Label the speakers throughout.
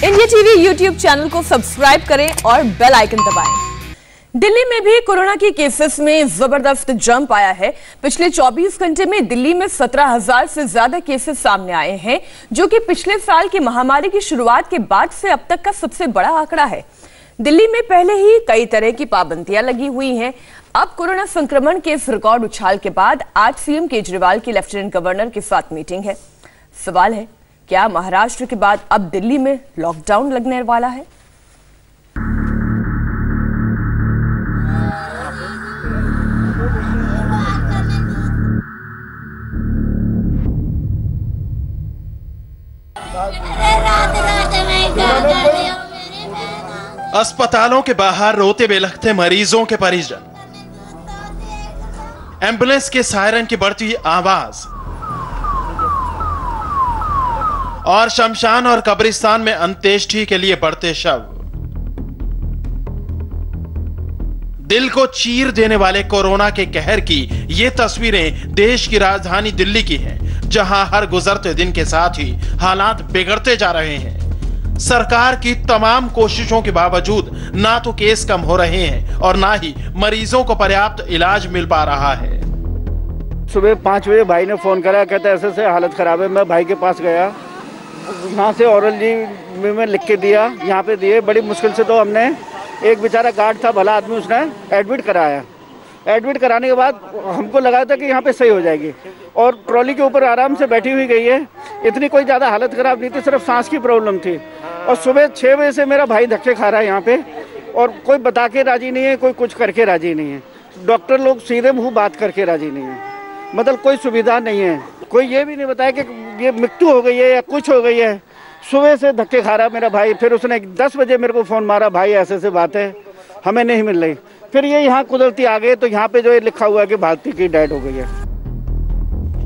Speaker 1: India TV YouTube channel को subscribe करें और बेल आइकन दबाएं। दिल्ली में भी कोरोना के केसेस में जबरदस्त जंप आया है। पिछले 24 घंटे में दिल्ली में 17,000 से ज्यादा केसेस सामने आए हैं, जो कि पिछले साल की महामारी की शुरुआत के बाद से अब तक का सबसे बड़ा आंकड़ा है। दिल्ली में पहले ही कई तरह की पाबंदियां लगी हुई हैं। अब कोरोना संक्रमण के इस रिकॉर्ड उछाल के बाद आज सीएम केजरीवाल की लेफ्टिनेंट गवर्नर के साथ मीटिंग है। सवाल है, क्या महाराष्ट्र के बाद अब दिल्ली में लॉकडाउन लगने वाला है?
Speaker 2: अस्पतालों के बाहर रोते बिलखते मरीजों के परिजन, एम्बुलेंस के सायरन की बढ़ती आवाज और शमशान और कब्रिस्तान में अंत्येष्टि के लिए बढ़ते शव। दिल को चीर देने वाले कोरोना के कहर की ये तस्वीरें देश की राजधानी दिल्ली की हैं, जहां हर गुजरते दिन के साथ ही हालात बिगड़ते जा रहे हैं। सरकार की तमाम कोशिशों के बावजूद ना तो केस कम हो रहे हैं और ना ही मरीजों को पर्याप्त इलाज मिल पा रहा है।
Speaker 3: सुबह 5 बजे भाई ने फोन करा, कहते ऐसे से हालत खराब है। मैं भाई के पास गया, यहाँ से औरंजी में लिख के दिया, यहाँ पे दिए। बड़ी मुश्किल से तो हमने, एक बेचारा गार्ड था, भला आदमी, उसने एडमिट कराया। एडमिट कराने के बाद हमको लगा था कि यहाँ पे सही हो जाएगी, और ट्रॉली के ऊपर आराम से बैठी हुई गई है। इतनी कोई ज़्यादा हालत ख़राब नहीं थी, सिर्फ सांस की प्रॉब्लम थी। और सुबह 6 बजे से मेरा भाई धक्के खा रहा है यहाँ पे, और कोई बता के राजी नहीं है, कोई कुछ करके राजी नहीं है। डॉक्टर लोग सीधे मुँह बात करके राजी नहीं है, मतलब कोई सुविधा नहीं है। कोई ये भी नहीं बताया कि ये मृत्यु हो गई है या कुछ हो गई है। सुबह से धक्के खा रहा मेरा भाई। फिर उसने 10 बजे मेरे को फ़ोन मारा, भाई ऐसे ऐसे बात है, हमें नहीं मिल रही। फिर ये यहाँ कुदरती आ गए, तो यहाँ पे जो है लिखा हुआ है कि भारती की डेथ हो गई है।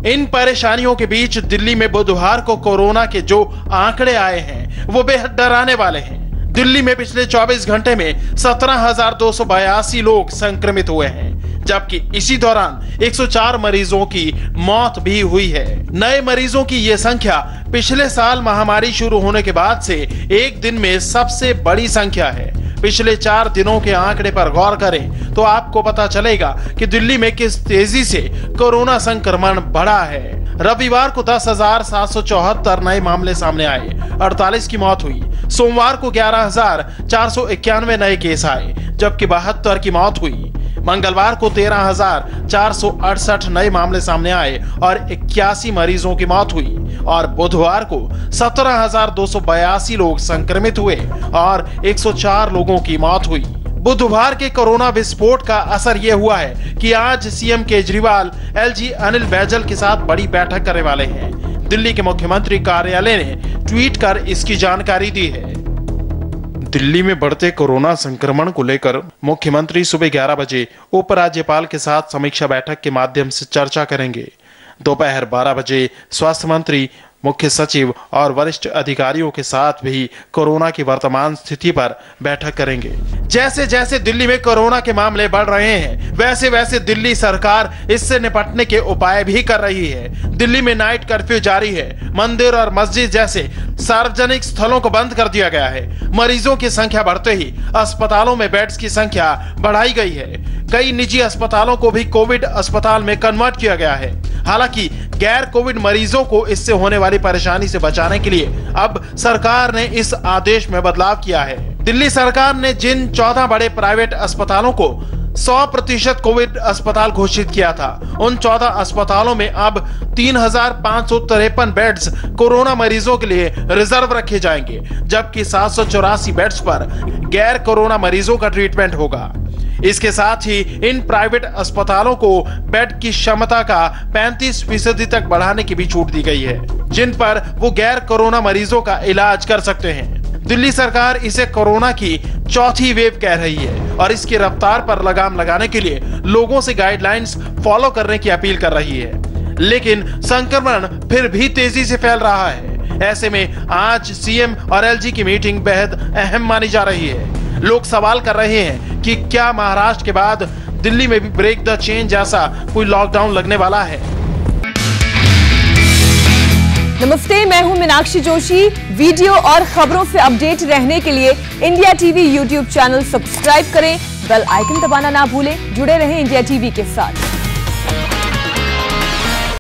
Speaker 2: इन परेशानियों के बीच दिल्ली में बुधवार को कोरोना के जो आंकड़े आए हैं वो बेहद डराने वाले हैं। दिल्ली में पिछले 24 घंटे में 17,282 लोग संक्रमित हुए हैं, जबकि इसी दौरान 104 मरीजों की मौत भी हुई है। नए मरीजों की यह संख्या पिछले साल महामारी शुरू होने के बाद से एक दिन में सबसे बड़ी संख्या है। पिछले 4 दिनों के आंकड़े पर गौर करें तो आपको पता चलेगा कि दिल्ली में किस तेजी से कोरोना संक्रमण बढ़ा है। रविवार को 10,774 नए मामले सामने आए, 48 की मौत हुई। सोमवार को 11,491 नए केस आए, जबकि 72 की मौत हुई। मंगलवार को 13,468 नए मामले सामने आए और 81 मरीजों की मौत हुई, और बुधवार को 17,282 लोग संक्रमित हुए और 104 लोगों की मौत हुई। बुधवार के कोरोना विस्फोट का असर यह हुआ है कि आज सीएम केजरीवाल एलजी अनिल बैजल के साथ बड़ी बैठक करने वाले हैं। दिल्ली के मुख्यमंत्री कार्यालय ने ट्वीट कर इसकी जानकारी दी है। दिल्ली में बढ़ते कोरोना संक्रमण को लेकर मुख्यमंत्री सुबह 11 बजे उपराज्यपाल के साथ समीक्षा बैठक के माध्यम से चर्चा करेंगे। दोपहर 12 बजे स्वास्थ्य मंत्री, मुख्य सचिव और वरिष्ठ अधिकारियों के साथ भी कोरोना की वर्तमान स्थिति पर बैठक करेंगे। जैसे जैसे दिल्ली में कोरोना के मामले बढ़ रहे हैं, वैसे वैसे दिल्ली सरकार इससे निपटने के उपाय भी कर रही है। दिल्ली में नाइट कर्फ्यू जारी है। मंदिर और मस्जिद जैसे सार्वजनिक स्थलों को बंद कर दिया गया है। मरीजों की संख्या बढ़ते ही अस्पतालों में बेड्स की संख्या बढ़ाई गई है। कई निजी अस्पतालों को भी कोविड अस्पताल में कन्वर्ट किया गया है। हालांकि गैर कोविड मरीजों को इससे होने वाली परेशानी से बचाने के लिए अब सरकार ने इस आदेश में बदलाव किया है। दिल्ली सरकार ने जिन 14 बड़े प्राइवेट अस्पतालों को 100% कोविड अस्पताल घोषित किया था, उन 14 अस्पतालों में अब 3,553 बेड्स कोरोना मरीजों के लिए रिजर्व रखे जाएंगे, जबकि 784 बेड्स पर गैर कोरोना मरीजों का ट्रीटमेंट होगा। इसके साथ ही इन प्राइवेट अस्पतालों को बेड की क्षमता का 35% तक बढ़ाने की भी छूट दी गई है, जिन पर वो गैर कोरोना मरीजों का इलाज कर सकते हैं। दिल्ली सरकार इसे कोरोना की चौथी वेव कह रही है और इसकी रफ्तार पर लगाम लगाने के लिए लोगों से गाइडलाइंस फॉलो करने की अपील कर रही है। लेकिन संक्रमण फिर भी तेजी से फैल रहा है। ऐसे में आज सीएम और एलजी की मीटिंग बेहद अहम मानी जा रही है। लोग सवाल कर रहे हैं कि क्या महाराष्ट्र के बाद दिल्ली में भी ब्रेक द चेन जैसा कोई लॉकडाउन लगने वाला है।
Speaker 1: नमस्ते, मैं हूं मीनाक्षी जोशी। वीडियो और खबरों से अपडेट रहने के लिए India TV YouTube channel subscribe करें, बेल आइकन दबाना ना भूलें। जुड़े रहें इंडिया टीवी के साथ।